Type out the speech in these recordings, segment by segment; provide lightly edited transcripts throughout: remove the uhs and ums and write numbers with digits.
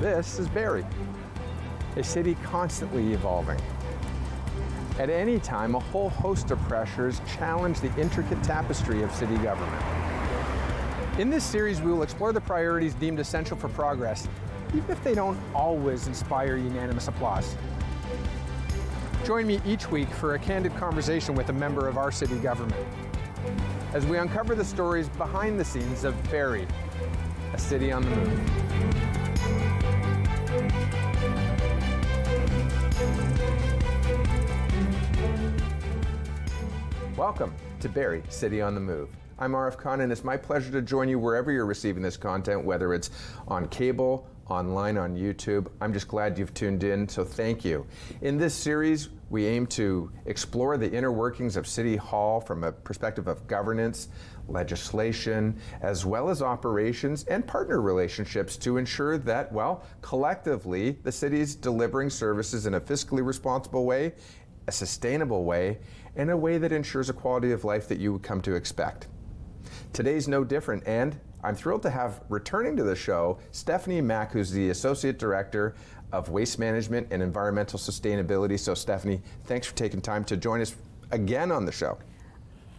This is Barrie, a city constantly evolving. At any time, a whole host of pressures challenge the intricate tapestry of city government. In this series, we will explore the priorities deemed essential for progress, even if they don't always inspire unanimous applause. Join me each week for a candid conversation with a member of our city government as we uncover the stories behind the scenes of Barrie, a city on the move. Welcome to Barrie, City on the Move. I'm Arif Khan, and it's my pleasure to join you wherever you're receiving this content, whether it's on cable, online, on YouTube. I'm just glad you've tuned in, so thank you. In this series, we aim to explore the inner workings of City Hall from a perspective of governance, legislation, as well as operations and partner relationships to ensure that, well, collectively, the city's delivering services in a fiscally responsible way, a sustainable way, and a way that ensures a quality of life that you would come to expect. Today's no different, and I'm thrilled to have returning to the show Stephanie Mack, who's the Associate Director of Waste Management and Environmental Sustainability. So Stephanie, thanks for taking time to join us again on the show.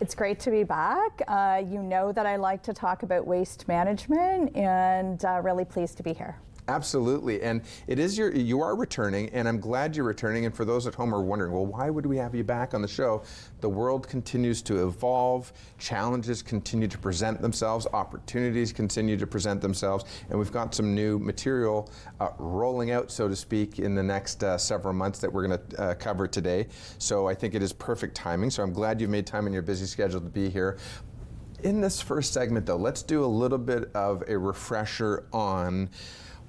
It's great to be back. You know that I like to talk about waste management, and really pleased to be here. Absolutely, and you are returning, and I'm glad you're returning. And for those at home who are wondering, well, why would we have you back on the show? The world continues to evolve, challenges continue to present themselves, opportunities continue to present themselves, and we've got some new material rolling out, so to speak, in the next several months that we're going to cover today. So I think it is perfect timing. So I'm glad you've made time in your busy schedule to be here. In this first segment, though, let's do a little bit of a refresher on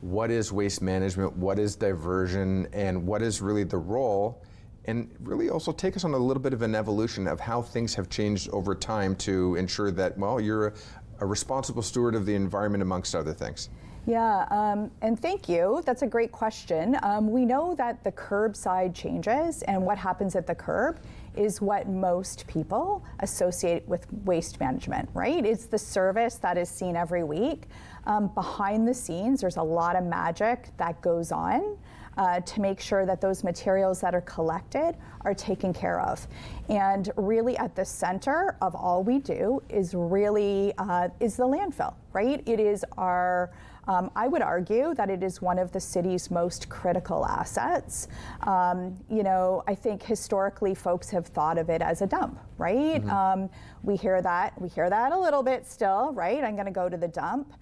what is waste management, what is diversion, and what is really the role, and really also take us on a little bit of an evolution of how things have changed over time to ensure that, well, you're a responsible steward of the environment, amongst other things. Yeah, and thank you. That's a great question. We know that the curbside changes, and what happens at the curb is what most people associate with waste management, right? It's the service that is seen every week. Behind the scenes, there's a lot of magic that goes on to make sure that those materials that are collected are taken care of. And really at the center of all we do is really is the landfill, right? It is our, I would argue that it is one of the city's most critical assets. You know, I think historically folks have thought of it as a dump, right? Mm-hmm. We hear that a little bit still, right? I'm gonna go to the dump.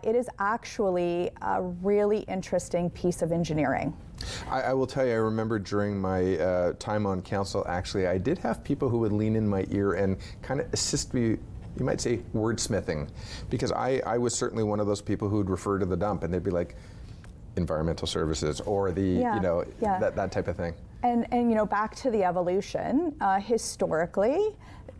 It is actually a really interesting piece of engineering. I will tell you, I remember during my time on council, actually, I did have people who would lean in my ear and kind of assist me, you might say wordsmithing, because I was certainly one of those people who would refer to the dump and they'd be like, environmental services, or the, that type of thing. And you know, back to the evolution, historically,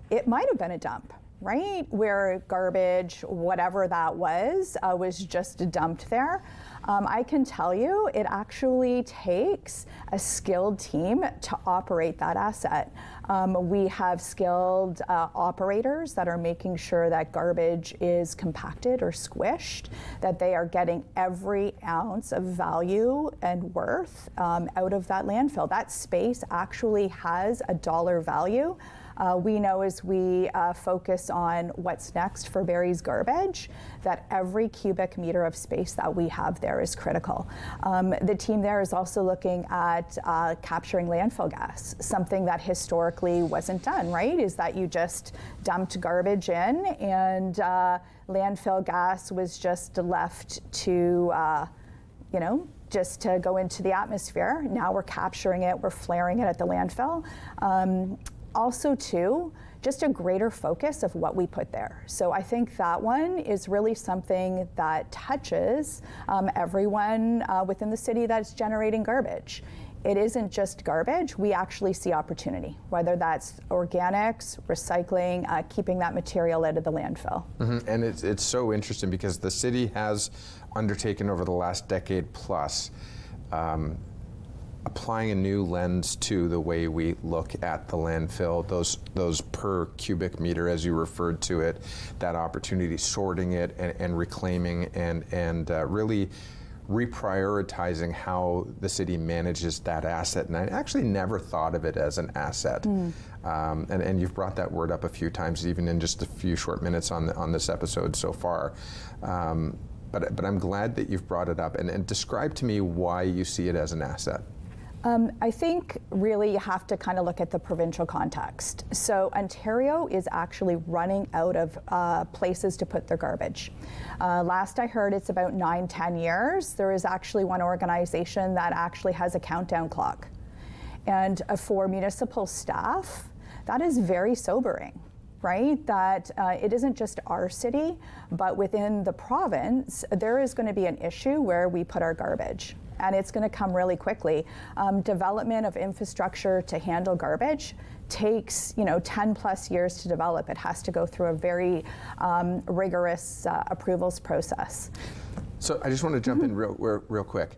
it might have been a dump, right? Where garbage, whatever that was just dumped there. I can tell you it actually takes a skilled team to operate that asset. We have skilled operators that are making sure that garbage is compacted or squished, that they are getting every ounce of value and worth out of that landfill. That space actually has a dollar value. We know as we focus on what's next for Barrie's garbage, that every cubic meter of space that we have there is critical. The team there is also looking at capturing landfill gas, something that historically wasn't done, right? Is that you just dumped garbage in and landfill gas was just left to, just to go into the atmosphere. Now we're capturing it, we're flaring it at the landfill. Also, too, just a greater focus of what we put there. So I think that one is really something that touches everyone within the city that's generating garbage. It isn't just garbage, we actually see opportunity, whether that's organics, recycling, keeping that material out of the landfill. Mm-hmm. And it's so interesting because the city has undertaken over the last decade plus applying a new lens to the way we look at the landfill, those per cubic meter, as you referred to it, that opportunity, sorting it and reclaiming and really reprioritizing how the city manages that asset. And I actually never thought of it as an asset. And you've brought that word up a few times, even in just a few short minutes on this episode so far. But I'm glad that you've brought it up. And describe to me why you see it as an asset. I think really you have to kind of look at the provincial context. So Ontario is actually running out of places to put their garbage. Last I heard, it's about 9-10 years. There is actually one organization that actually has a countdown clock. And for municipal staff, that is very sobering, right? That it isn't just our city, but within the province, there is going to be an issue where we put our garbage. And it's going to come really quickly. Development of infrastructure to handle garbage takes 10 plus years to develop. It has to go through a very rigorous approvals process. So I just want to jump in real quick.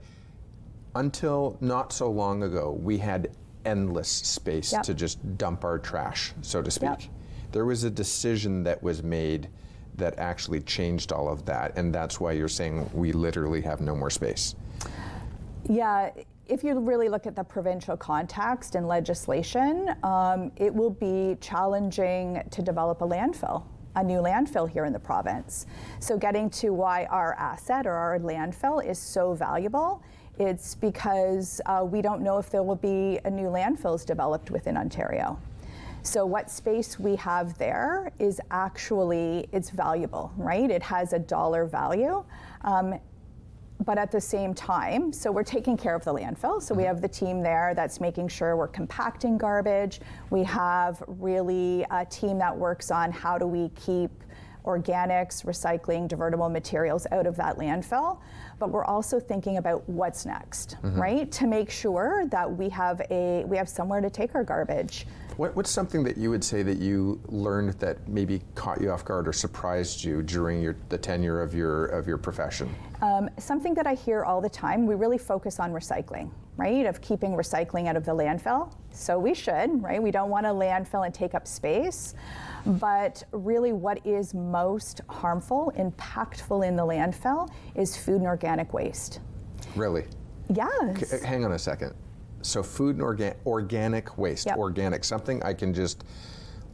Until not so long ago, we had endless space to just dump our trash, so to speak. There was a decision that was made that actually changed all of that, and that's why you're saying we literally have no more space. Yeah, if you really look at the provincial context and legislation, it will be challenging to develop a new landfill here in the province. So getting to why our asset or our landfill is so valuable, it's because we don't know if there will be a new landfills developed within Ontario. So what space we have there is actually, it's valuable, right? It has a dollar value. But at the same time, so we're taking care of the landfill. So we have the team there that's making sure we're compacting garbage. We have really a team that works on how do we keep organics, recycling, divertible materials out of that landfill. But we're also thinking about what's next, right? To make sure that we have somewhere to take our garbage. What's something that you would say that you learned that maybe caught you off guard or surprised you during the tenure of your profession? Something that I hear all the time, we really focus on recycling, right? Of keeping recycling out of the landfill. So we should, right? We don't want a landfill and take up space. But really what is most harmful, impactful in the landfill is food and organic waste. Really? Yes. Hang on a second. So food and organic waste, organic, something I can just,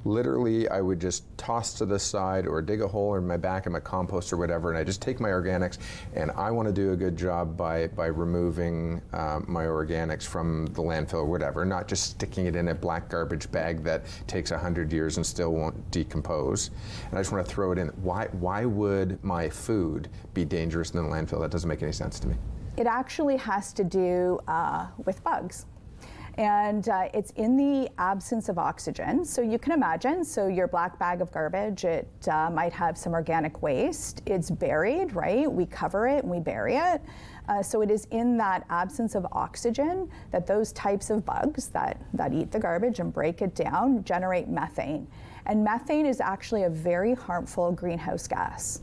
literally I would just toss to the side or dig a hole in my back of my compost or whatever, and I just take my organics, and I want to do a good job by removing my organics from the landfill or whatever, not just sticking it in a black garbage bag that takes 100 years and still won't decompose. And I just want to throw it in. Why would my food be dangerous in the landfill? That doesn't make any sense to me. It actually has to do with bugs. And it's in the absence of oxygen. So you can imagine, so your black bag of garbage, it might have some organic waste. It's buried, right? We cover it and we bury it. So it is in that absence of oxygen that those types of bugs that eat the garbage and break it down generate methane. And methane is actually a very harmful greenhouse gas.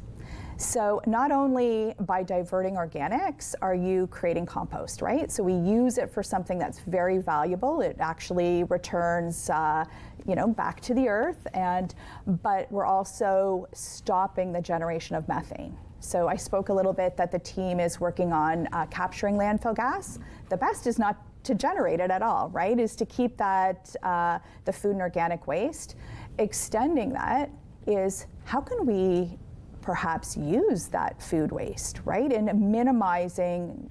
So not only by diverting organics are you creating compost, right? So we use it for something that's very valuable. It actually returns, back to the earth, but we're also stopping the generation of methane. So I spoke a little bit that the team is working on capturing landfill gas. The best is not to generate it at all, right? Is to keep that, the food and organic waste. Extending that is how can we perhaps use that food waste, right? And minimizing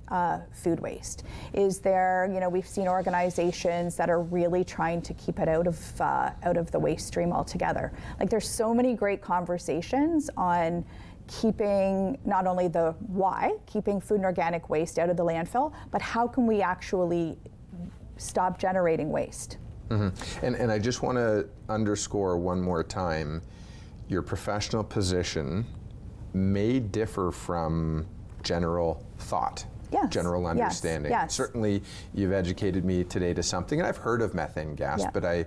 food waste. Is there, we've seen organizations that are really trying to keep it out of the waste stream altogether. Like there's so many great conversations on keeping not only the why, keeping food and organic waste out of the landfill, but how can we actually stop generating waste? And I just want to underscore one more time, your professional position may differ from general thought, general understanding. Yes. Certainly, you've educated me today to something, and I've heard of methane gas, but I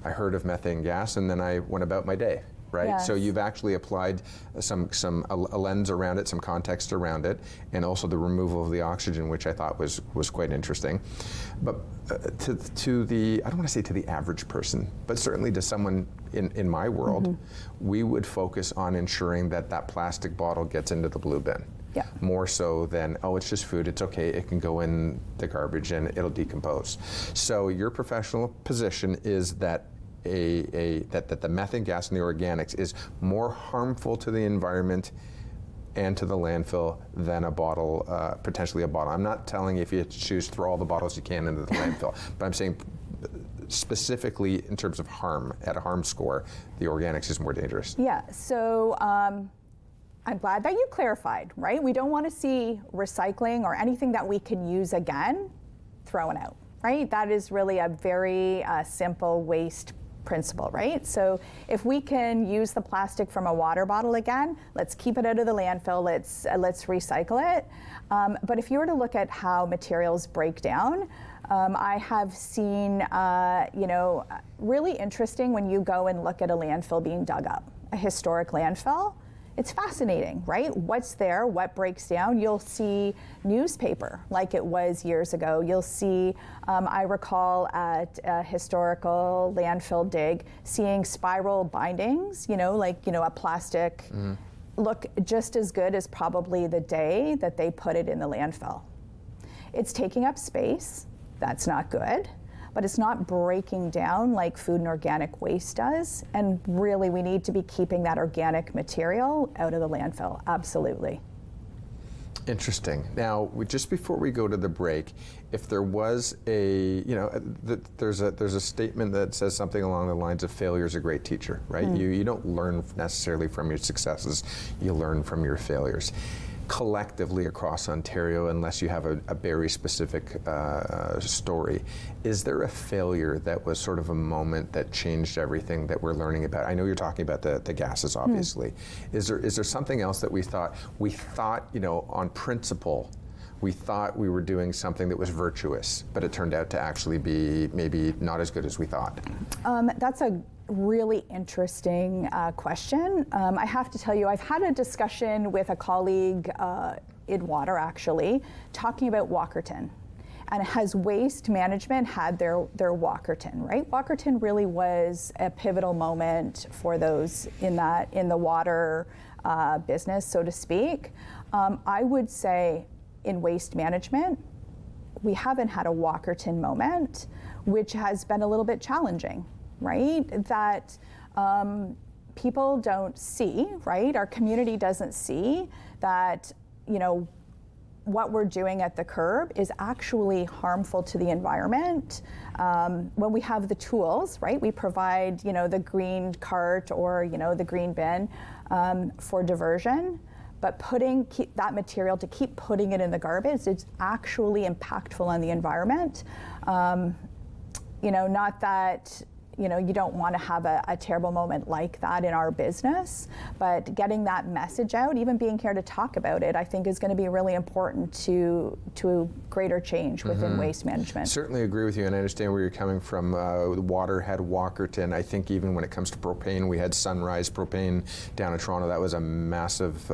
heard of methane gas, and then I went about my day. right? Yes. So you've actually applied a lens around it, some context around it, and also the removal of the oxygen, which I thought was quite interesting. But to the, I don't want to say to the average person, but certainly to someone in my world, we would focus on ensuring that that plastic bottle gets into the blue bin. Yeah. More so than, oh, it's just food, it's okay, it can go in the garbage and it'll decompose. So your professional position is that that the methane gas and the organics is more harmful to the environment and to the landfill than a bottle, potentially a bottle. I'm not telling you if you have to choose, throw all the bottles you can into the landfill, but I'm saying specifically in terms of harm, at a harm score, the organics is more dangerous. Yeah, so I'm glad that you clarified, right? We don't want to see recycling or anything that we can use again thrown out, right? That is really a very simple waste principle, right? So if we can use the plastic from a water bottle again, let's keep it out of the landfill, let's recycle it. But if you were to look at how materials break down, I have seen, really interesting when you go and look at a landfill being dug up, a historic landfill. It's fascinating, right? What's there, what breaks down? You'll see newspaper like it was years ago. You'll see, I recall at a historical landfill dig, seeing spiral bindings, a plastic, look just as good as probably the day that they put it in the landfill. It's taking up space, that's not good. But it's not breaking down like food and organic waste does. And really, we need to be keeping that organic material out of the landfill, absolutely. Interesting. Now, just before we go to the break, if there was there's a statement that says something along the lines of failure is a great teacher, right? You don't learn necessarily from your successes, you learn from your failures. Collectively across Ontario, unless you have a Barrie specific story, is there a failure that was sort of a moment that changed everything that we're learning about? I know you're talking about the gases, obviously. Is there something else that we thought, on principle, we thought we were doing something that was virtuous, but it turned out to actually be maybe not as good as we thought? That's a really interesting question. I have to tell you, I've had a discussion with a colleague in water, actually, talking about Walkerton. And has waste management had their Walkerton, right? Walkerton really was a pivotal moment for those in the water business, so to speak. I would say in waste management, we haven't had a Walkerton moment, which has been a little bit challenging, right? That people don't see, right? Our community doesn't see that, what we're doing at the curb is actually harmful to the environment. When we have the tools, right? We provide, the green cart or, the green bin for diversion. But keep that material, to keep putting it in the garbage, it's actually impactful on the environment. Not that, you don't want to have a terrible moment like that in our business, but getting that message out, even being here to talk about it, I think is going to be really important to greater change within waste management. Certainly agree with you, and I understand where you're coming from. Water had Walkerton. I think even when it comes to propane, we had Sunrise Propane down in Toronto. That was a massive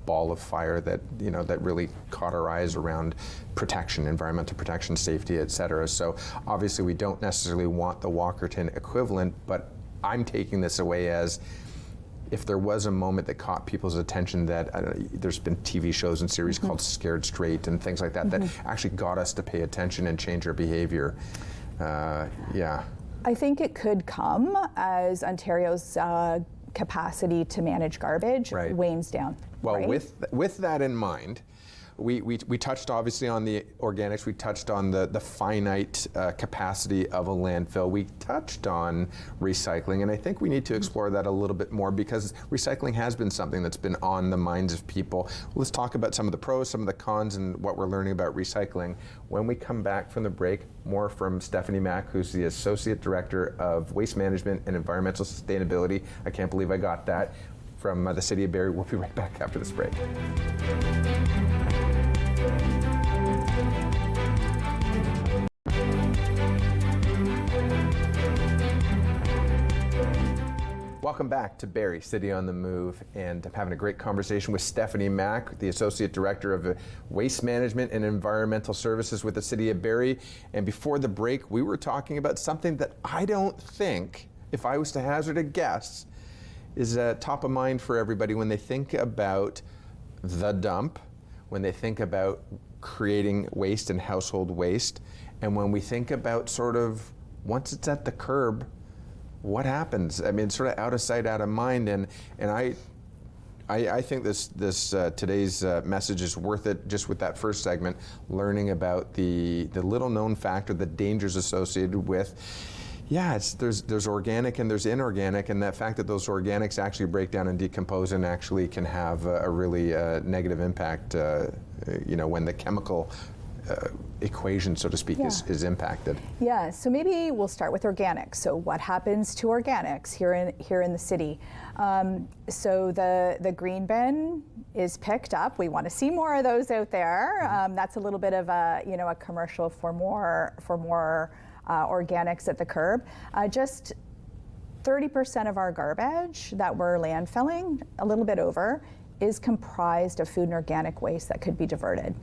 ball of fire that that really caught our eyes around protection, environmental protection, safety, et cetera. So obviously we don't necessarily want the Walkerton equivalent, but I'm taking this away as if there was a moment that caught people's attention, that there's been TV shows and series called Scared Straight and things like that that actually got us to pay attention and change our behavior. Yeah. I think it could come as Ontario's capacity to manage garbage wanes down. Well, right? with that in mind, we touched obviously on the organics, we touched on the finite capacity of a landfill, we touched on recycling, and I think we need to explore that a little bit more because recycling has been something that's been on the minds of people. Let's talk about some of the pros, some of the cons, and what we're learning about recycling. When we come back from the break, more from Stephanie Mack, who's the Associate Director of Waste Management and Environmental Sustainability. I can't believe I got that. From the City of Barrie. We'll be right back after this break. Welcome back to Barrie, City on the Move, and I'm having a great conversation with Stephanie Mack, the Associate Director of Waste Management and Environmental Services with the City of Barrie. And before the break, we were talking about something that I don't think, if I was to hazard a guess, is top of mind for everybody when they think about the dump, when they think about creating waste and household waste, and when we think about sort of once it's at the curb, what happens? I mean, sort of out of sight, out of mind, and I think this today's message is worth it. Just with that first segment, learning about the little known factor, the dangers associated with. Yeah, there's organic and there's inorganic, and that fact that those organics actually break down and decompose and actually can have a really negative impact. When the chemical equation, so to speak, is impacted. Yeah, so maybe we'll start with organics. So what happens to organics here in the city? So the green bin is picked up. We want to see more of those out there. That's a little bit of a commercial for more organics at the curb. Just 30% of our garbage that we're landfilling, a little bit over, is comprised of food and organic waste that could be diverted.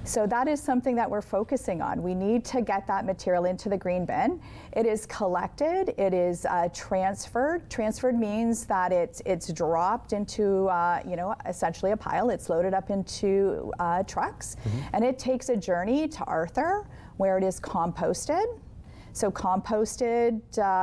So that is something that we're focusing on. We need to get that material into the green bin. It is collected, it is transferred. Transferred means that it's dropped into essentially a pile. It's loaded up into trucks, and it takes a journey to Arthur, where it is composted. So composted,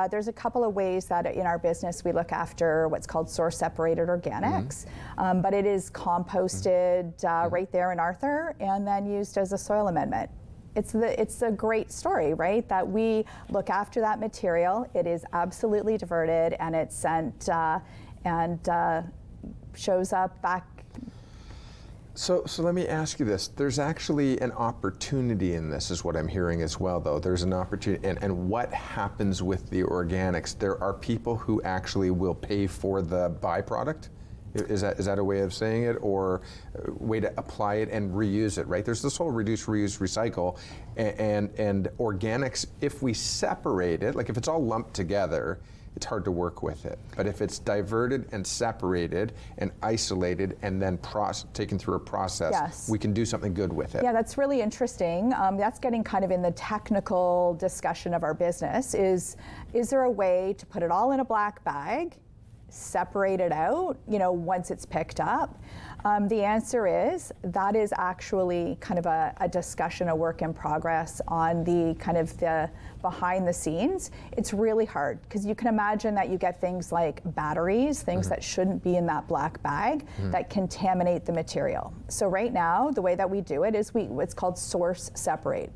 there's a couple of ways that in our business we look after what's called source separated organics, but it is composted right there in Arthur and then used as a soil amendment. It's a great story, right? That we look after that material, it is absolutely diverted, and it's sent and shows up back. So let me ask you this. There's actually an opportunity in this, is what I'm hearing as well, though. There's an opportunity, and what happens with the organics? There are people who actually will pay for the byproduct. Is that a way of saying it, or a way to apply it and reuse it, right? There's this whole reduce, reuse, recycle, and organics, if we separate it, like if it's all lumped together, it's hard to work with it. But if it's diverted and separated and isolated and then taken through a process, we can do something good with it. Yeah, that's really interesting. That's getting kind of in the technical discussion of our business. Is there a way to put it all in a black bag, separate it out, once it's picked up? The answer is that is actually kind of a discussion, a work in progress on the kind of the behind the scenes. It's really hard because you can imagine that you get things like batteries, things that shouldn't be in that black bag that contaminate the material. So right now, the way that we do it is it's called source separated.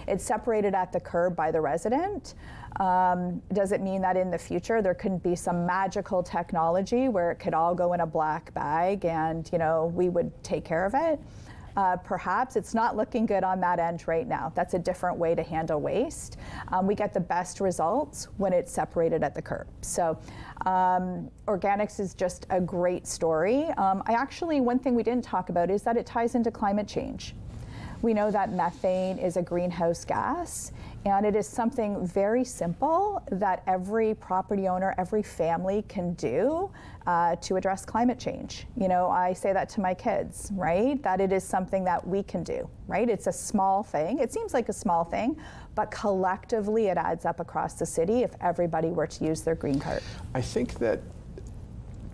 It's separated at the curb by the resident. Does it mean that in the future there couldn't be some magical technology where it could all go in a black bag and we would take care of it? Perhaps. It's not looking good on that end right now. That's a different way to handle waste. We get the best results when it's separated at the curb. So organics is just a great story. One thing we didn't talk about is that it ties into climate change. We know that methane is a greenhouse gas, and it is something very simple that every property owner, every family can do to address climate change. I say that to my kids, right? That it is something that we can do, right? It's a small thing. It seems like a small thing, but collectively it adds up across the city if everybody were to use their green cart. I think that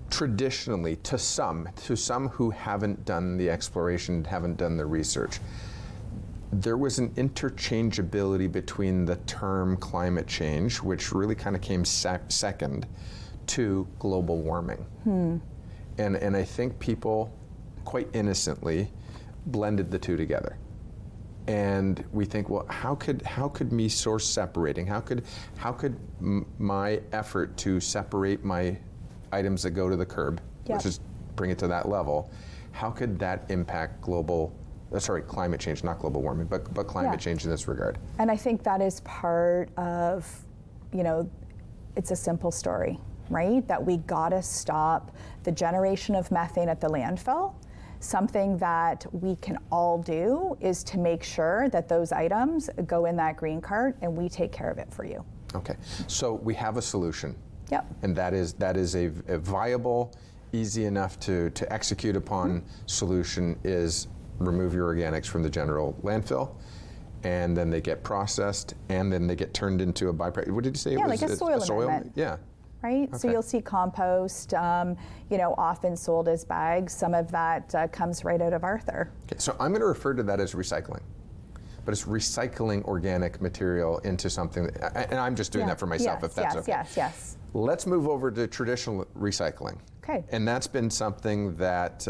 traditionally, to some who haven't done the exploration, haven't done the research, there was an interchangeability between the term climate change, which really kind of came second, to global warming. And I think people quite innocently blended the two together. And we think, well, how could me source separating? How could my effort to separate my items that go to the curb, which is bring it to that level, how could that impact climate change, not global warming, but climate change in this regard? And I think that is part of, it's a simple story, right? That we gotta stop the generation of methane at the landfill. Something that we can all do is to make sure that those items go in that green cart and we take care of it for you. Okay, so we have a solution. Yep. And that is a viable, easy enough to execute upon solution is remove your organics from the general landfill, and then they get processed, and then they get turned into a byproduct. What did you say? Yeah, it was? like a soil amendment. Yeah. Right? Okay. So you'll see compost, often sold as bags. Some of that comes right out of Arthur. Okay, so I'm going to refer to that as recycling. But it's recycling organic material into something, and I'm just doing that for myself, if that's okay. Yes. Let's move over to traditional recycling. Okay. And that's been something that,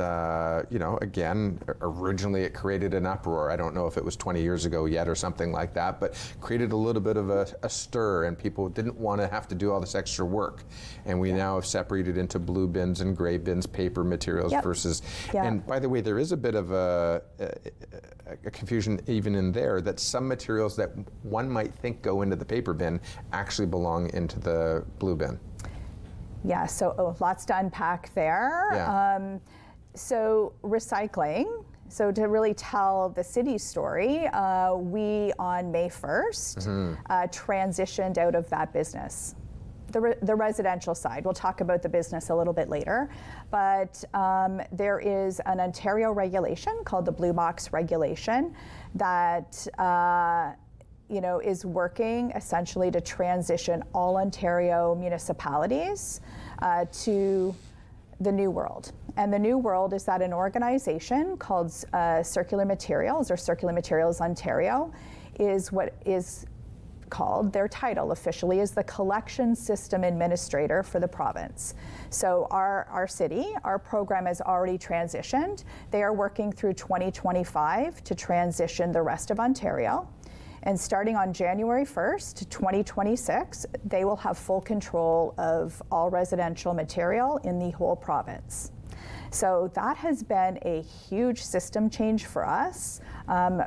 again, originally it created an uproar. I don't know if it was 20 years ago yet or something like that, but created a little bit of a stir, and people didn't want to have to do all this extra work. And we now have separated into blue bins and gray bins, paper materials versus, and by the way, there is a bit of a confusion even in there that some materials that one might think go into the paper bin actually belong into the blue bin. Yeah, so lots to unpack there. Yeah. So recycling, so to really tell the city's story, we on May 1st transitioned out of that business. The residential side. We'll talk about the business a little bit later, but there is an Ontario regulation called the Blue Box Regulation that is working essentially to transition all Ontario municipalities to the new world. And the new world is that an organization called Circular Materials, or Circular Materials Ontario, is what is called, their title officially is the Collection System Administrator for the province. So our city, our program has already transitioned. They are working through 2025 to transition the rest of Ontario. And starting on January 1st, 2026, they will have full control of all residential material in the whole province. So that has been a huge system change for us,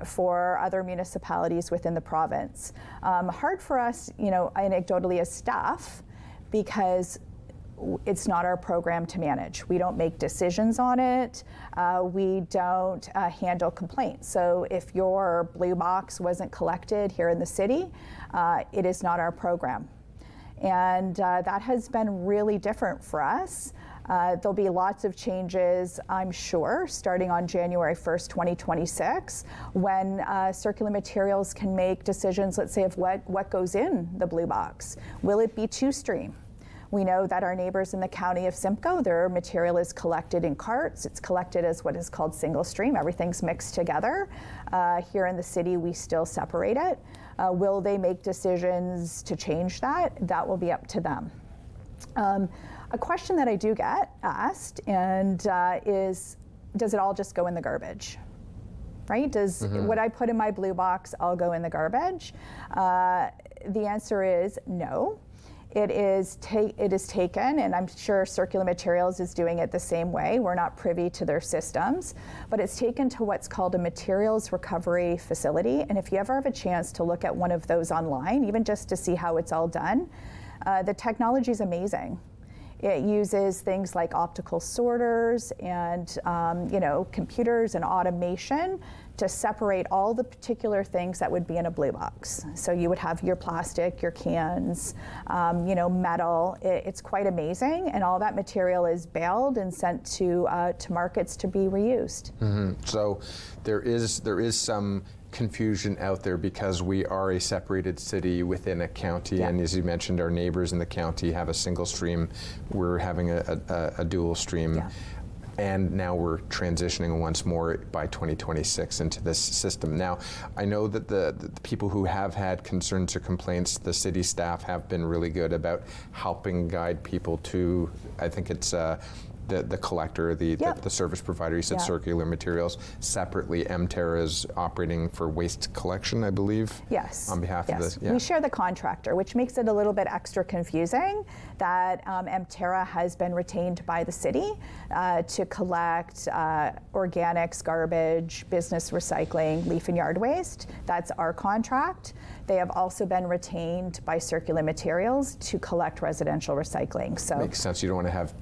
for other municipalities within the province. Hard for us, anecdotally as staff, because it's not our program to manage. We don't make decisions on it. We don't handle complaints. So if your blue box wasn't collected here in the city, it is not our program. And that has been really different for us. There'll be lots of changes, I'm sure, starting on January 1st, 2026, when Circular Materials can make decisions, let's say, of what goes in the blue box. Will it be two-stream? We know that our neighbors in the county of Simcoe, their material is collected in carts. It's collected as what is called single stream. Everything's mixed together. Here in the city, we still separate it. Will they make decisions to change that? That will be up to them. A question that I do get asked is, does it all just go in the garbage? Right? Does what I put in my blue box all go in the garbage? The answer is no. It is taken, and I'm sure Circular Materials is doing it the same way. We're not privy to their systems, but it's taken to what's called a materials recovery facility. And if you ever have a chance to look at one of those online, even just to see how it's all done, the technology is amazing. It uses things like optical sorters and computers and automation to separate all the particular things that would be in a blue box. So you would have your plastic, your cans, metal. It's quite amazing, and all that material is baled and sent to markets to be reused. So there is some confusion out there because we are a separated city within a county, and as you mentioned, our neighbors in the county have a single stream. We're having a dual stream. And now we're transitioning once more by 2026 into this system. Now, I know that the people who have had concerns or complaints, the city staff have been really good about helping guide people to, I think it's the collector, the service provider. You said Circular Materials. Separately, MTerra is operating for waste collection, I believe. Yes. On behalf of the. We share the contractor, which makes it a little bit extra confusing that MTerra has been retained by the city to collect organics, garbage, business recycling, leaf and yard waste. That's our contract. They have also been retained by Circular Materials to collect residential recycling. So makes sense. You don't want to have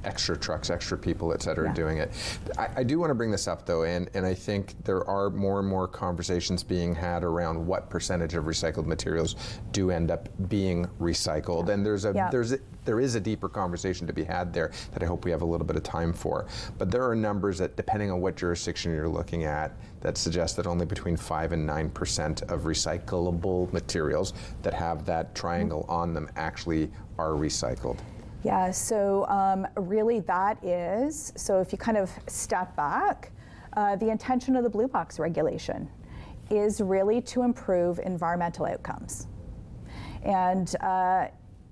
extra trucks, extra people, et cetera, doing it. I do want to bring this up though, and I think there are more and more conversations being had around what percentage of recycled materials do end up being recycled, and there is a deeper conversation to be had there that I hope we have a little bit of time for. But there are numbers that, depending on what jurisdiction you're looking at, that suggest that only between 5 and 9% of recyclable materials that have that triangle on them actually are recycled. Yeah, so really that is, so if you kind of step back, the intention of the Blue Box regulation is really to improve environmental outcomes. And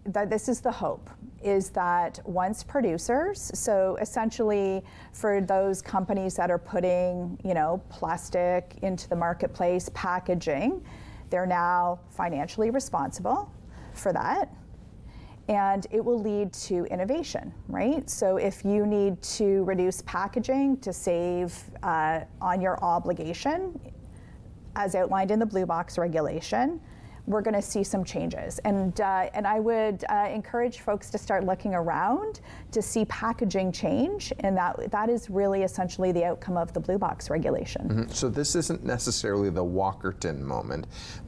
that this is the hope, is that once producers, so essentially for those companies that are putting, plastic into the marketplace, packaging, they're now financially responsible for that. And it will lead to innovation, right? So if you need to reduce packaging to save on your obligation, as outlined in the Blue Box regulation, we're going to see some changes. And I would encourage folks to start looking around to see packaging change, and that is really essentially the outcome of the Blue Box regulation. Mm-hmm. So this isn't necessarily the Walkerton moment,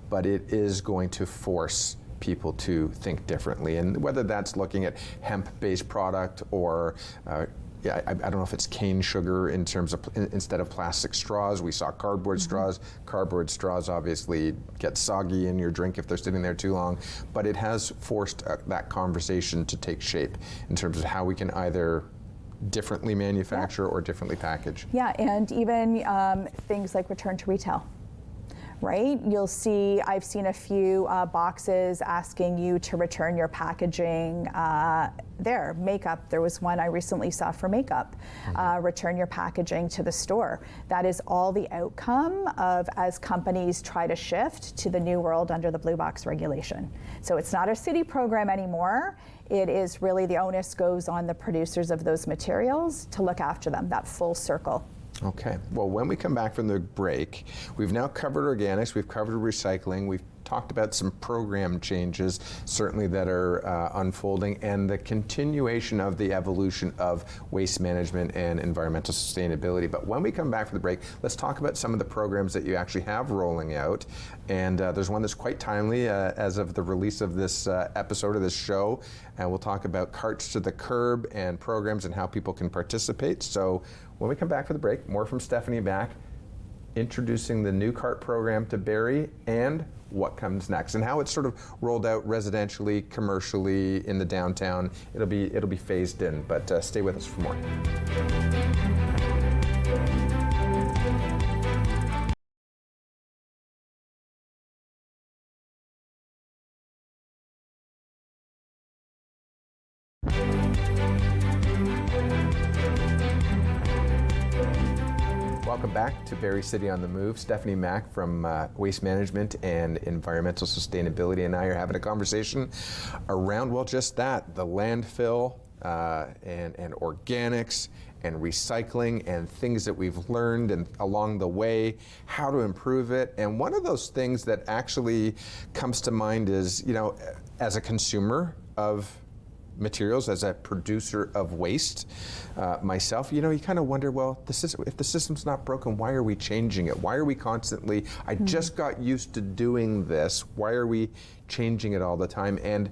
but it is going to force people to think differently, and whether that's looking at hemp-based product or I don't know if it's cane sugar in terms of instead of plastic straws. We saw cardboard straws. Cardboard straws obviously get soggy in your drink if they're sitting there too long, but it has forced that conversation to take shape in terms of how we can either differently manufacture or differently package. Yeah, and even things like return to retail. Right? You'll see, I've seen a few boxes asking you to return your packaging there. Makeup, there was one I recently saw for makeup. Return your packaging to the store. That is all the outcome of as companies try to shift to the new world under the Blue Box regulation. So it's not a city program anymore. It is really the onus goes on the producers of those materials to look after them, that full circle. Okay, well, when we come back from the break, we've now covered organics, we've covered recycling, we've talked about some program changes, certainly that are unfolding, and the continuation of the evolution of waste management and environmental sustainability. But when we come back from the break, let's talk about some of the programs that you actually have rolling out. And there's one that's quite timely as of the release of this episode of this show. And we'll talk about carts to the curb and programs and how people can participate. So when we come back for the break, more from Stephanie Mack, introducing the new cart program to Barrie and what comes next and how it's sort of rolled out residentially, commercially in the downtown. It'll be phased in, but stay with us for more. Welcome back to Barrie City on the Move. Stephanie Mack from Waste Management and Environmental Sustainability and I are having a conversation around, well, just that, the landfill and organics and recycling and things that we've learned and along the way, how to improve it. And one of those things that actually comes to mind is, as a consumer of materials, as a producer of waste myself, you kind of wonder, well, if the system's not broken, why are we changing it? Why are we constantly, I just got used to doing this, why are we changing it all the time? And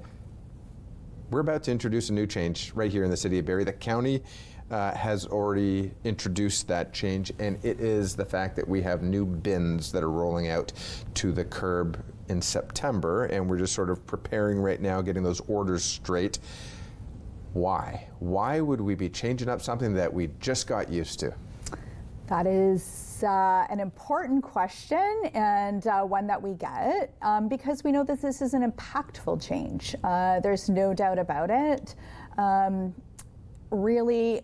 we're about to introduce a new change right here in the city of Barrie. The county has already introduced that change, and it is the fact that we have new bins that are rolling out to the curb in September, and we're just sort of preparing right now, getting those orders straight. Why? Why would we be changing up something that we just got used to? That is an important question, and one that we get because we know that this is an impactful change. There's no doubt about it. Really,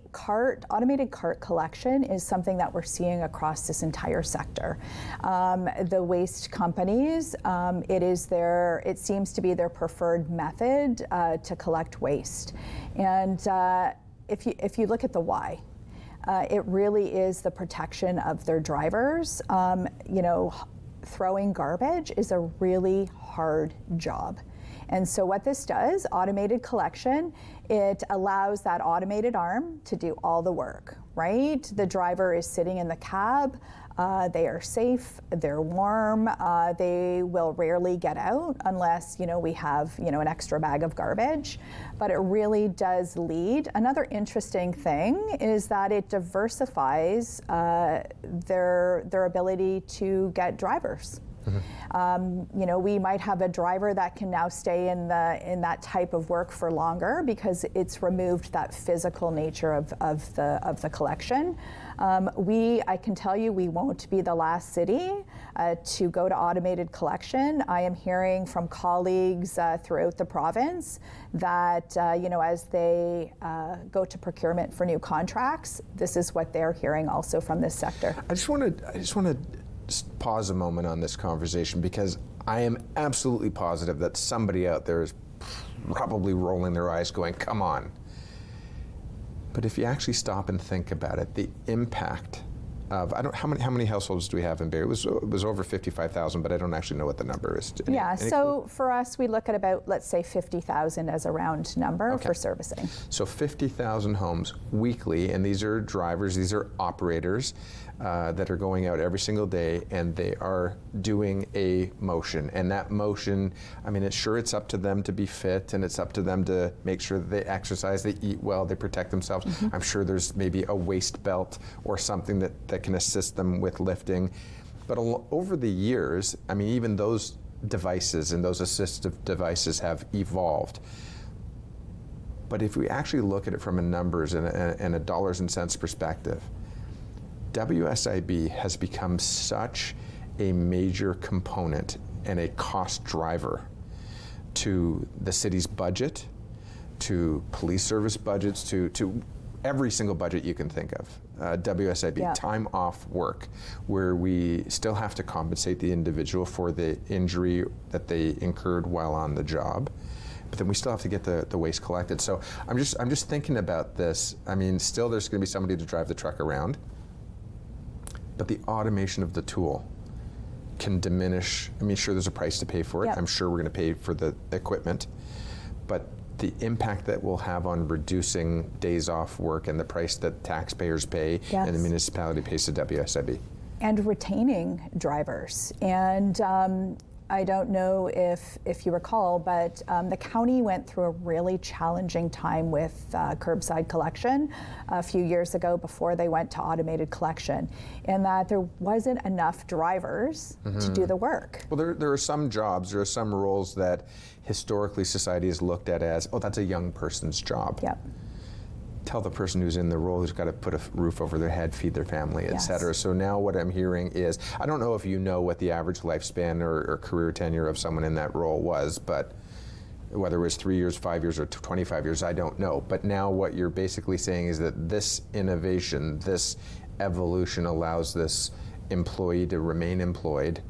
automated cart collection is something that we're seeing across this entire sector. The waste companies, it seems to be their preferred method to collect waste. And if you look at the why, it really is the protection of their drivers. Throwing garbage is a really hard job. And so what this does, automated collection, it allows that automated arm to do all the work, right? The driver is sitting in the cab. They are safe, they're warm, they will rarely get out unless, we have, an extra bag of garbage, but it really does lead. Another interesting thing is that it diversifies their ability to get drivers. We might have a driver that can now stay in that type of work for longer because it's removed that physical nature of the collection. I can tell you, we won't be the last city to go to automated collection. I am hearing from colleagues throughout the province that as they go to procurement for new contracts, this is what they're hearing also from this sector. I just want to just pause a moment on this conversation because I am absolutely positive that somebody out there is probably rolling their eyes going, come on. But if you actually stop and think about it, the impact of, how many households do we have in Barrie? It was over 55,000, but I don't actually know what the number is. So for us, we look at about, let's say, 50,000 as a round number for servicing. So 50,000 homes weekly, and these are drivers, these are operators that are going out every single day, and they are doing a motion. And that motion, it's up to them to be fit, and it's up to them to make sure that they exercise, they eat well, they protect themselves. Mm-hmm. I'm sure there's maybe a waist belt or something that can assist them with lifting. But over the years, even those devices and those assistive devices have evolved. But if we actually look at it from a numbers and a dollars and cents perspective, WSIB has become such a major component and a cost driver to the city's budget, to police service budgets, to every single budget you can think of. WSIB, time off work, where we still have to compensate the individual for the injury that they incurred while on the job, but then we still have to get the waste collected. So I'm just thinking about this. Still there's going to be somebody to drive the truck around, but the automation of the tool can diminish. Sure, there's a price to pay for it. I'm sure we're going to pay for the equipment, but the impact that we'll have on reducing days off work and the price that taxpayers pay and the municipality pays to WSIB. And retaining drivers. And I don't know if you recall, but the county went through a really challenging time with curbside collection a few years ago before they went to automated collection, in that there wasn't enough drivers to do the work. Well, there are some jobs, there are some roles that historically society has looked at as, that's a young person's job. Yep. Tell the person who's in the role who's got to put a roof over their head, feed their family, et cetera. So now what I'm hearing is, I don't know if you know what the average lifespan or career tenure of someone in that role was, but whether it was 3 years, 5 years, or 25 years, I don't know. But now what you're basically saying is that this innovation, this evolution allows this employee to remain employed,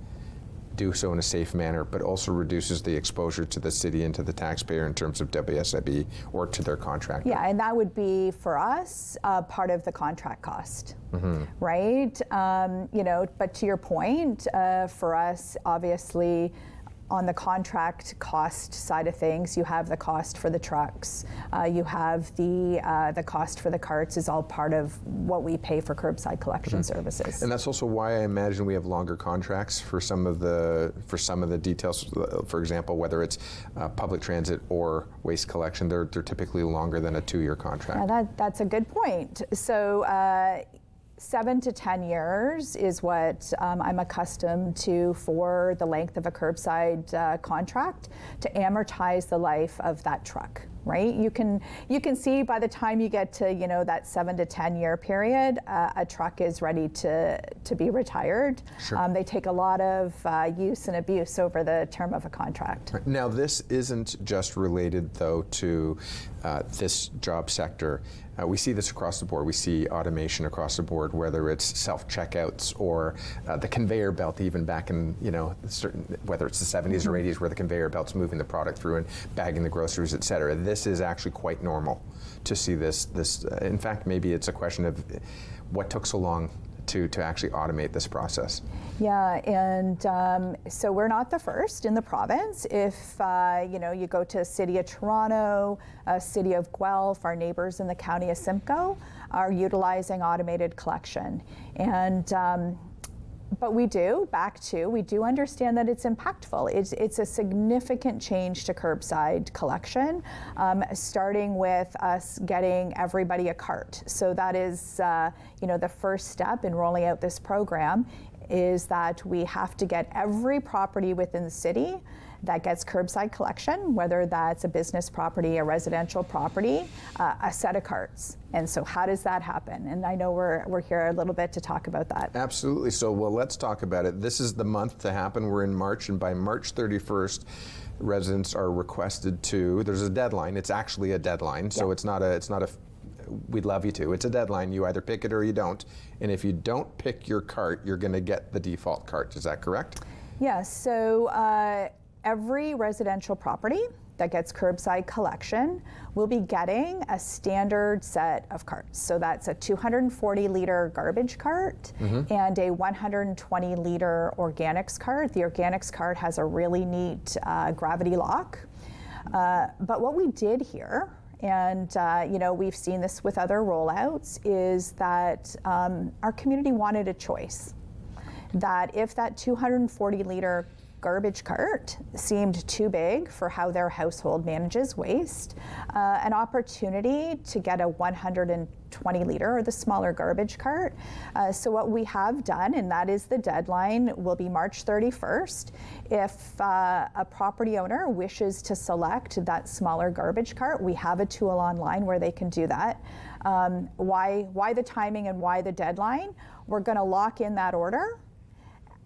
do so in a safe manner, but also reduces the exposure to the city and to the taxpayer in terms of WSIB or to their contractor. Yeah, and that would be for us part of the contract cost, right? But to your point, for us, obviously, on the contract cost side of things, you have the cost for the trucks, you have the cost for the carts is all part of what we pay for curbside collection services. And that's also why I imagine we have longer contracts for some of the details. For example, whether it's public transit or waste collection, they're typically longer than a 2-year contract. Yeah, that's a good point. So. 7 to 10 years is what I'm accustomed to for the length of a curbside contract to amortize the life of that truck, right? You can see by the time you get to that 7 to 10 year period, a truck is ready to be retired. Sure. They take a lot of use and abuse over the term of a contract. Now, this isn't just related though to this job sector. We see this across the board. We see automation across the board, whether it's self-checkouts or the conveyor belt, even back in, whether it's the 70s or 80s, where the conveyor belt's moving the product through and bagging the groceries, et cetera. This is actually quite normal to see this. In fact, maybe it's a question of what took so long to actually automate this process. Yeah, and so we're not the first in the province. If you go to City of Toronto, City of Guelph, our neighbors in the County of Simcoe are utilizing automated collection. And but we do understand that it's impactful. It's a significant change to curbside collection, starting with us getting everybody a cart. So that is, the first step in rolling out this program is that we have to get every property within the city that gets curbside collection, whether that's a business property, a residential property, a set of carts. And so how does that happen? And I know we're here a little bit to talk about that. Absolutely. So, well, let's talk about it. This is the month to happen. We're in March, and by March 31st, residents are requested to, there's a deadline. It's actually a deadline. So it's not a we'd love you to. It's a deadline. You either pick it or you don't. And if you don't pick your cart, you're going to get the default cart. Is that correct? Yes. So every residential property that gets curbside collection will be getting a standard set of carts. So that's a 240-liter garbage cart and a 120-liter organics cart. The organics cart has a really neat gravity lock. But what we did here, and we've seen this with other rollouts, is that our community wanted a choice. That if that 240-liter garbage cart seemed too big for how their household manages waste, an opportunity to get a 120-liter or the smaller garbage cart. So what we have done, and that is the deadline, will be March 31st. If a property owner wishes to select that smaller garbage cart, we have a tool online where they can do that. Why the timing and why the deadline? We're going to lock in that order,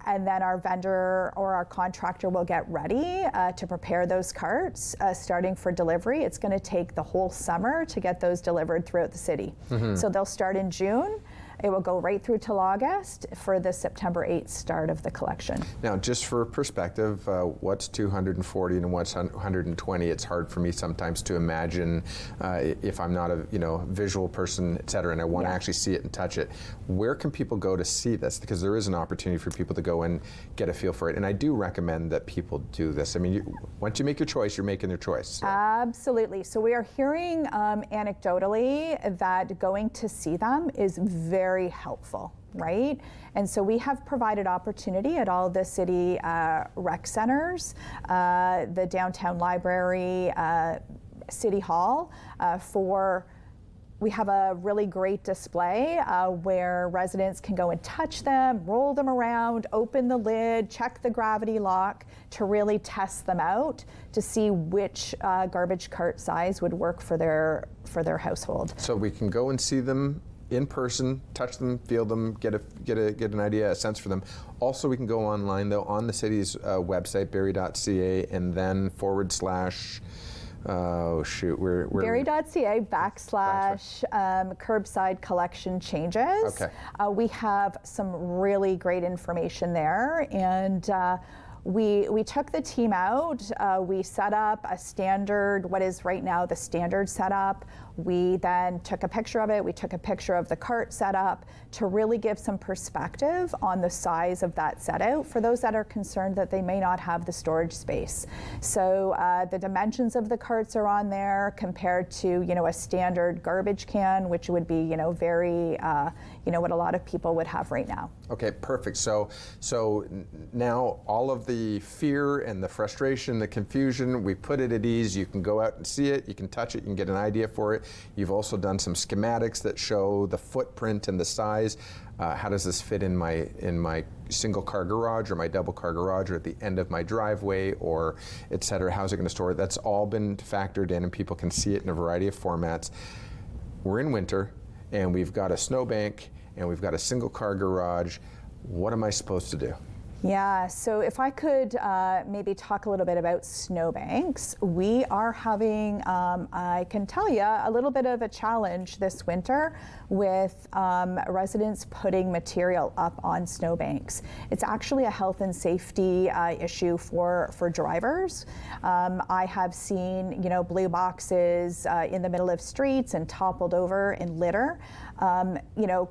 and then our vendor or our contractor will get ready to prepare those carts starting for delivery. It's going to take the whole summer to get those delivered throughout the city. So they'll start in June. It will go right through till August for the September 8th start of the collection. Now, just for perspective, what's 240 and what's 120? It's hard for me sometimes to imagine if I'm not a visual person, et cetera, and I want to actually see it and touch it. Where can people go to see this? Because there is an opportunity for people to go and get a feel for it. And I do recommend that people do this. I mean, once you make your choice, you're making your choice. So. Absolutely. So we are hearing anecdotally that going to see them is very helpful, right? And so we have provided opportunity at all the city rec centers, the downtown library, City Hall, we have a really great display where residents can go and touch them, roll them around, open the lid, check the gravity lock to really test them out to see which garbage cart size would work for their household. So we can go and see them in person, touch them, feel them, get an idea, a sense for them. Also, we can go online though on the city's website, barrie.ca, and then / Barrie.ca / curbside collection changes. Okay. We have some really great information there, and we took the team out. We set up a standard, what is right now the standard setup. We then took a picture of it. We took a picture of the cart setup to really give some perspective on the size of that setup for those that are concerned that they may not have the storage space. So the dimensions of the carts are on there compared to a standard garbage can, which would be very what a lot of people would have right now. Okay, perfect. So now all of the fear and the frustration, the confusion, we put it at ease. You can go out and see it. You can touch it. You can get an idea for it. You've also done some schematics that show the footprint and the size. How does this fit in my single car garage or my double car garage or at the end of my driveway or et cetera? How's it going to store it? That's all been factored in, and people can see it in a variety of formats. We're in winter, and we've got a snowbank, and we've got a single car garage. What am I supposed to do? Yeah, so if I could maybe talk a little bit about snowbanks, we are having, I can tell you, a little bit of a challenge this winter with residents putting material up on snowbanks. It's actually a health and safety issue for drivers. I have seen, blue boxes in the middle of streets and toppled over in litter.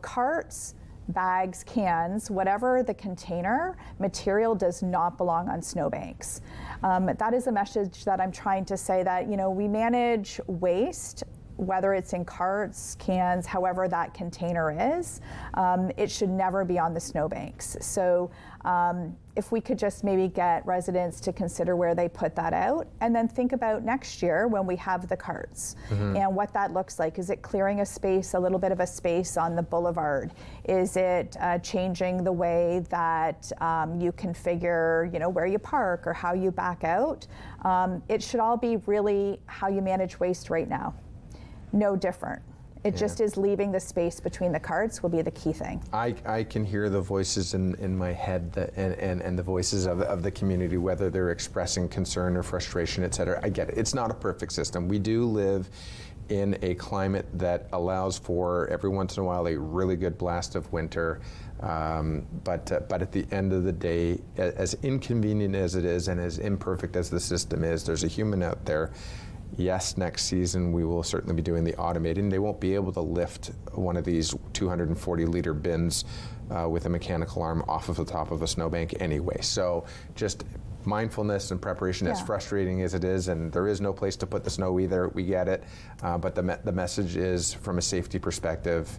Carts bags, cans, whatever the container, material does not belong on snowbanks. That is a message that I'm trying to say, that, you know, we manage waste, whether it's in carts, cans, however that container is, it should never be on the snowbanks. So if we could just maybe get residents to consider where they put that out, and then think about next year when we have the carts and what that looks like. Is it clearing a space, a little bit of a space on the boulevard? Is it changing the way that you configure, you know, where you park or how you back out? It should all be really how you manage waste right now. No different. It just is leaving the space between the carts will be the key thing. I can hear the voices in my head and the voices of the community, whether they're expressing concern or frustration, et cetera. I get it. It's not a perfect system. We do live in a climate that allows for every once in a while a really good blast of winter. But at the end of the day, as inconvenient as it is and as imperfect as the system is, there's a human out there. Yes, next season we will certainly be doing the automating. They won't be able to lift one of these 240-liter bins with a mechanical arm off of the top of a snowbank anyway. So just mindfulness and preparation, as frustrating as it is, and there is no place to put the snow either, we get it. But the message is, from a safety perspective,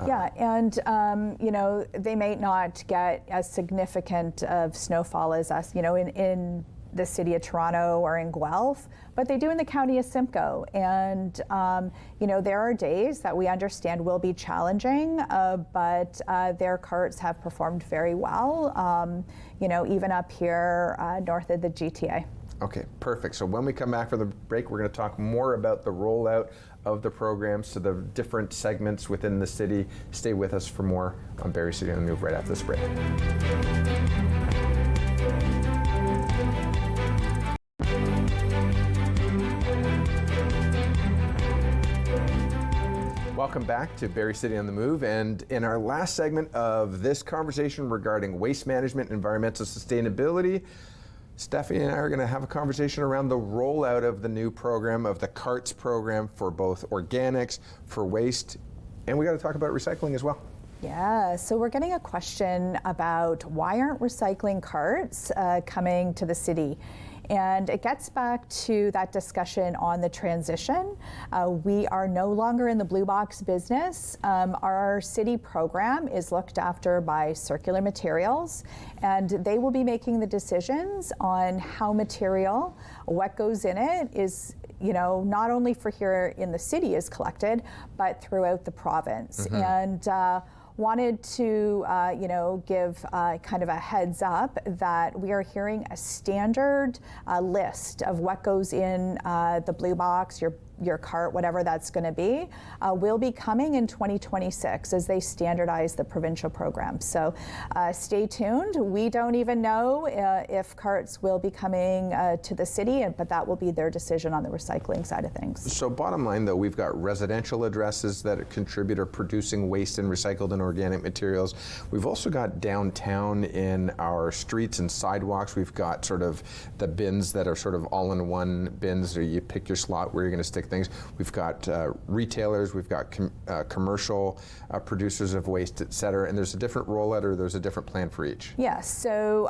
yeah, and you know, they may not get as significant of snowfall as us, you know, in the city of Toronto or in Guelph, but they do in the county of Simcoe. And you know, there are days that we understand will be challenging, but their carts have performed very well, you know, even up here north of the GTA. Okay, perfect. So when we come back for the break, we're going to talk more about the rollout of the programs to the different segments within the city. Stay with us for more on Barrie City on the Move right after this break. Welcome back to Barrie City on the Move, and in our last segment of this conversation regarding waste management and environmental sustainability, Stephanie and I are going to have a conversation around the rollout of the new program, of the CARTS program for both organics, for waste, and we got to talk about recycling as well. Yeah, so we're getting a question about why aren't recycling carts coming to the city? And it gets back to that discussion on the transition. We are no longer in the blue box business. Our city program is looked after by Circular Materials, and they will be making the decisions on how material, what goes in it, is, you know, not only for here in the city is collected, but throughout the province. And wanted to, you know, give kind of a heads up that we are hearing a standard list of what goes in the blue box, your cart, whatever that's going to be, will be coming in 2026 as they standardize the provincial program. So stay tuned. We don't even know if carts will be coming to the city, but that will be their decision on the recycling side of things. So bottom line, though, we've got residential addresses that contribute or producing waste and recycled and organic materials. We've also got downtown in our streets and sidewalks. We've got sort of the bins that are sort of all-in-one bins, or you pick your slot where you're going to stick things. We've got retailers, we've got commercial producers of waste, et cetera, and there's a different rollout, or there's a different plan for each. Yes, so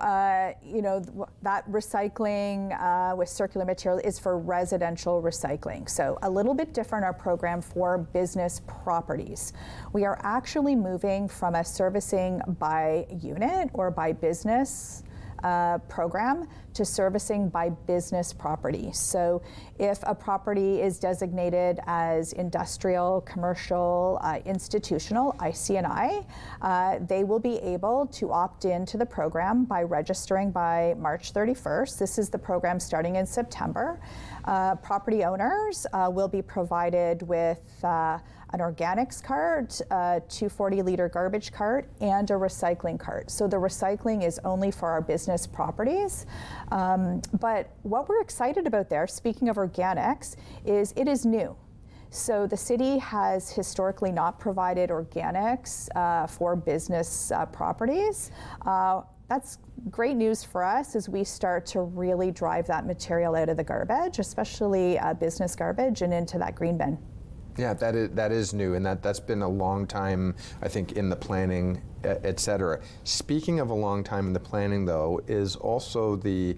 you know, that recycling with Circular Material is for residential recycling. So a little bit different, our program for business properties. We are actually moving from a servicing by unit or by business program to servicing by business property. So if a property is designated as industrial, commercial, institutional, IC&I, they will be able to opt into the program by registering by March 31st. This is the program starting in September. Property owners will be provided with an organics cart, a 240-liter garbage cart, and a recycling cart. So the recycling is only for our business properties. But what we're excited about there, speaking of organics, is it is new. So the city has historically not provided organics for business properties. That's great news for us as we start to really drive that material out of the garbage, especially business garbage, and into that green bin. Yeah, that is new, and that's been a long time, I think, in the planning, et cetera. Speaking of a long time in the planning, though, is also the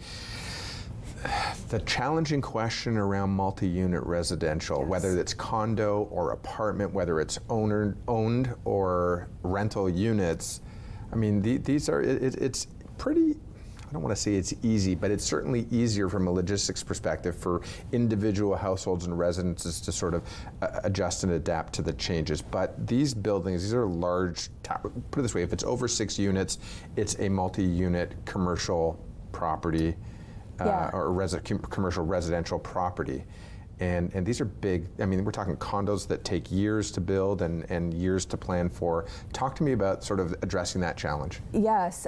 challenging question around multi-unit residential, yes. Whether it's condo or apartment, whether it's owned or rental units. I mean, these are, it's pretty, I don't want to say it's easy, but it's certainly easier from a logistics perspective for individual households and residences to sort of adjust and adapt to the changes. But these buildings, these are large, put it this way, if it's over 6 units, it's a multi-unit commercial property. Or commercial residential property. And these are big, I mean, we're talking condos that take years to build and years to plan for. Talk to me about sort of addressing that challenge. Yes.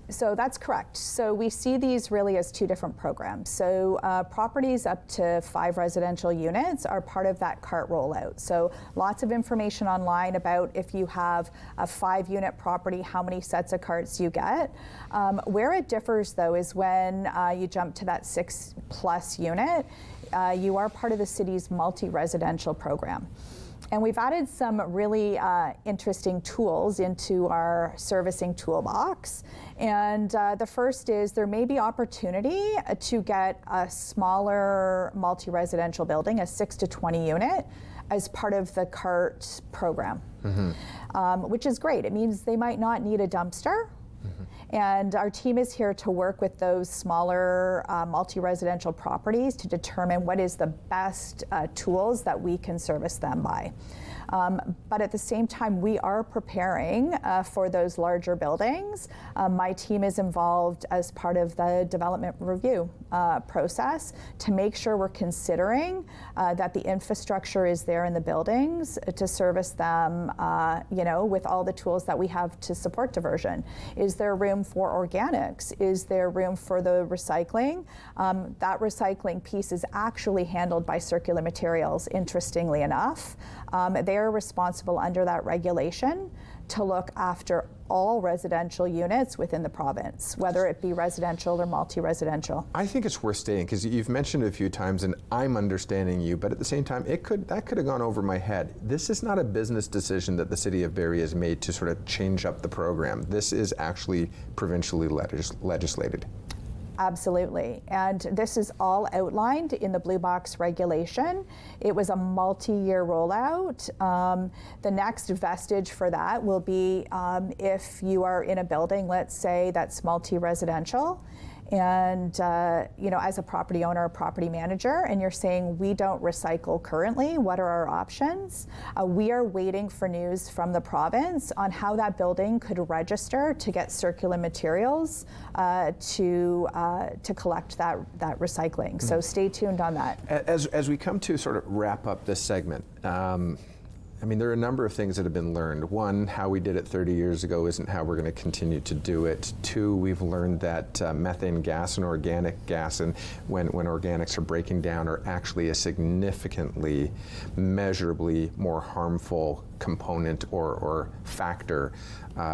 So that's correct. So we see these really as 2 different programs. So properties up to 5 residential units are part of that CART rollout. So lots of information online about if you have a 5-unit property, how many sets of carts you get. Where it differs, though, is when you jump to that 6+ unit, you are part of the city's multi-residential program. And we've added some really interesting tools into our servicing toolbox. And the first is there may be opportunity to get a smaller multi-residential building, a 6 to 20 unit, as part of the CART program, which is great. It means they might not need a dumpster. And our team is here to work with those smaller multi-residential properties to determine what is the best tools that we can service them by. But at the same time, we are preparing for those larger buildings. My team is involved as part of the development review process to make sure we're considering that the infrastructure is there in the buildings to service them, with all the tools that we have to support diversion. Is there room for organics? Is there room for the recycling? That recycling piece is actually handled by circular materials, interestingly enough. They are responsible under that regulation to look after all residential units within the province, whether it be residential or multi-residential. I think it's worth stating, because you've mentioned it a few times and I'm understanding you, but at the same time, that could have gone over my head. This is not a business decision that the City of Barrie has made to sort of change up the program. This is actually provincially legislated. Absolutely. And this is all outlined in the Blue Box regulation. It was a multi-year rollout. The next vestige for that will be if you are in a building, let's say, that's multi-residential, and as a property owner or property manager, and you're saying we don't recycle currently, what are our options? We are waiting for news from the province on how that building could register to get circular materials to collect that recycling. So stay tuned on that. As we come to sort of wrap up this segment, there are a number of things that have been learned. One, how we did it 30 years ago isn't how we're going to continue to do it. 2, we've learned that methane gas and organic gas, and when organics are breaking down, are actually a significantly, measurably more harmful component or factor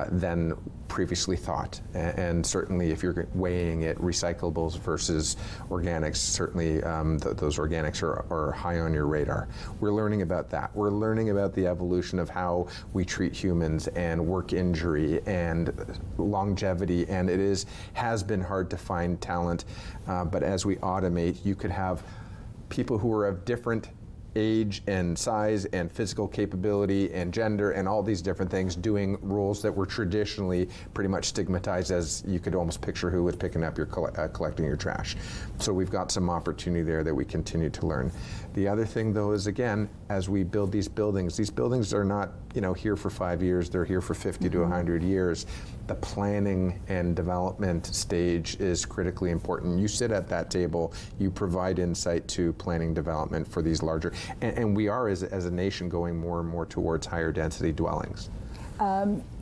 than previously thought. And certainly if you're weighing it, recyclables versus organics, certainly those organics are high on your radar. We're learning about that. We're learning about the evolution of how we treat humans and work injury and longevity, and has been hard to find talent, but as we automate, you could have people who are of different age and size and physical capability and gender and all these different things doing roles that were traditionally pretty much stigmatized, as you could almost picture who was picking up your collecting your trash. So we've got some opportunity there that we continue to learn. The other thing, though, is again, as we build these buildings are not here for 5 years, they're here for 50 to 100 years. The planning and development stage is critically important. You sit at that table, you provide insight to planning development for these larger, and we are as a nation going more and more towards higher density dwellings.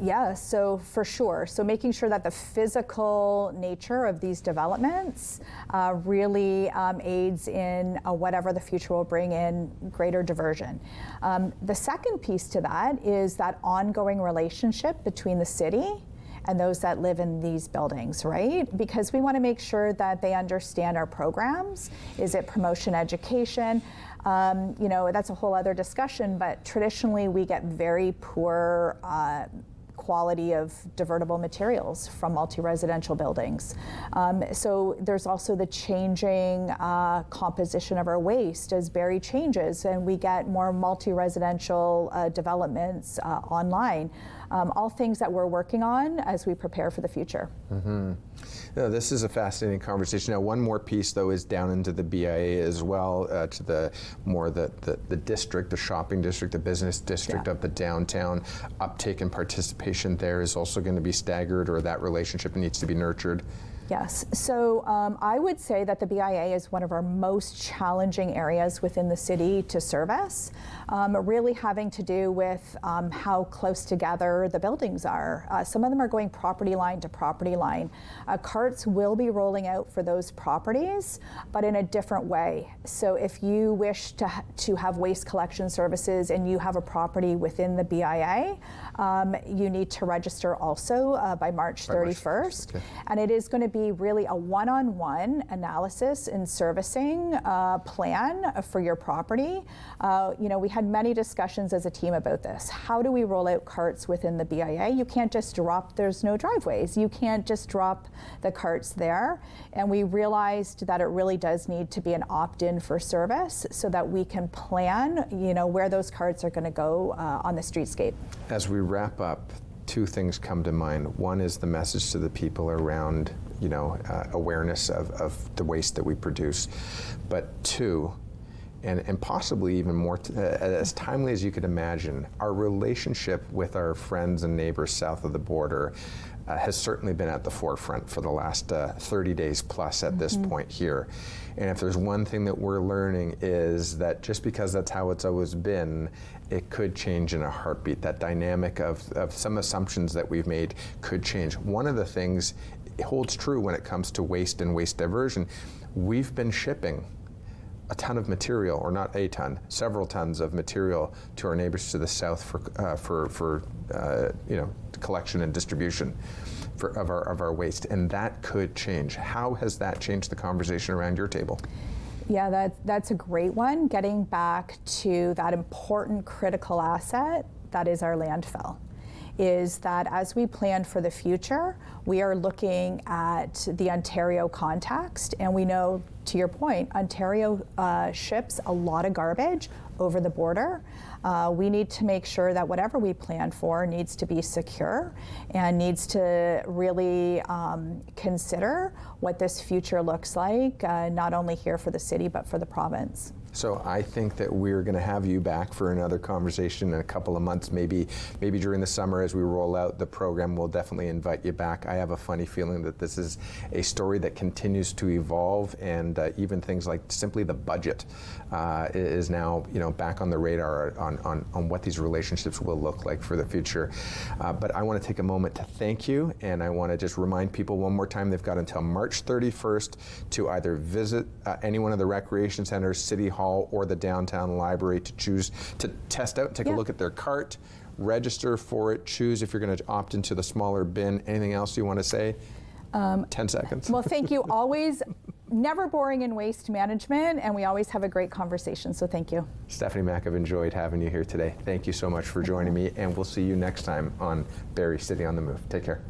Yeah, so for sure. So making sure that the physical nature of these developments really aids in whatever the future will bring in greater diversion. The second piece to that is that ongoing relationship between the city and those that live in these buildings, right? Because we want to make sure that they understand our programs. Is it promotion education? That's a whole other discussion, but traditionally we get very poor quality of divertible materials from multi-residential buildings. So there's also the changing composition of our waste as Barrie changes and we get more multi-residential developments online. All things that we're working on as we prepare for the future. Mm-hmm. No, this is a fascinating conversation. Now, one more piece, though, is down into the BIA as well, to the district, the shopping district, the business district of the downtown. Uptake and participation there is also going to be staggered, or that relationship needs to be nurtured. Yes, so I would say that the BIA is one of our most challenging areas within the city to service, really having to do with how close together the buildings are. Some of them are going property line to property line. Carts will be rolling out for those properties, but in a different way. So if you wish to have waste collection services and you have a property within the BIA, you need to register also by March 31st. Okay. And it is going to be really a one-on-one analysis and servicing plan for your property. We had many discussions as a team about this. How do we roll out carts within the BIA? You can't just drop, there's no driveways. You can't just drop the carts there. And we realized that it really does need to be an opt-in for service so that we can plan, where those carts are going to go on the streetscape. As we wrap up, two things come to mind. One is the message to the people around awareness of the waste that we produce. But two, and possibly even more, as timely as you could imagine, our relationship with our friends and neighbors south of the border has certainly been at the forefront for the last 30 days plus at this point here. And if there's one thing that we're learning is that just because that's how it's always been, it could change in a heartbeat. That dynamic of some assumptions that we've made could change. One of the things holds true when it comes to waste and waste diversion. We've been shipping a ton of material, or not a ton, several tons of material to our neighbors to the south for collection and distribution of our waste, and that could change. How has that changed the conversation around your table? Yeah, that's a great one. Getting back to that important critical asset that is our landfill. Is that as we plan for the future, we are looking at the Ontario context, and we know, to your point, Ontario ships a lot of garbage over the border. We need to make sure that whatever we plan for needs to be secure and needs to really consider what this future looks like, not only here for the city, but for the province. So I think that we're going to have you back for another conversation in a couple of months, maybe during the summer as we roll out the program. We'll definitely invite you back. I have a funny feeling that this is a story that continues to evolve, and even things like simply the budget is now back on the radar on what these relationships will look like for the future. But I want to take a moment to thank you, and I want to just remind people one more time they've got until March 31st to either visit any one of the recreation centers, City Hall, or the downtown library to choose to test out, take a look at their cart, register for it, choose if you're going to opt into the smaller bin. Anything else you want to say? 10 seconds. Well, thank you. Always never boring in waste management, and we always have a great conversation, so thank you. Stephanie Mack, I've enjoyed having you here today. Thank you so much for joining me, and we'll see you next time on Barrie City on the Move. Take care.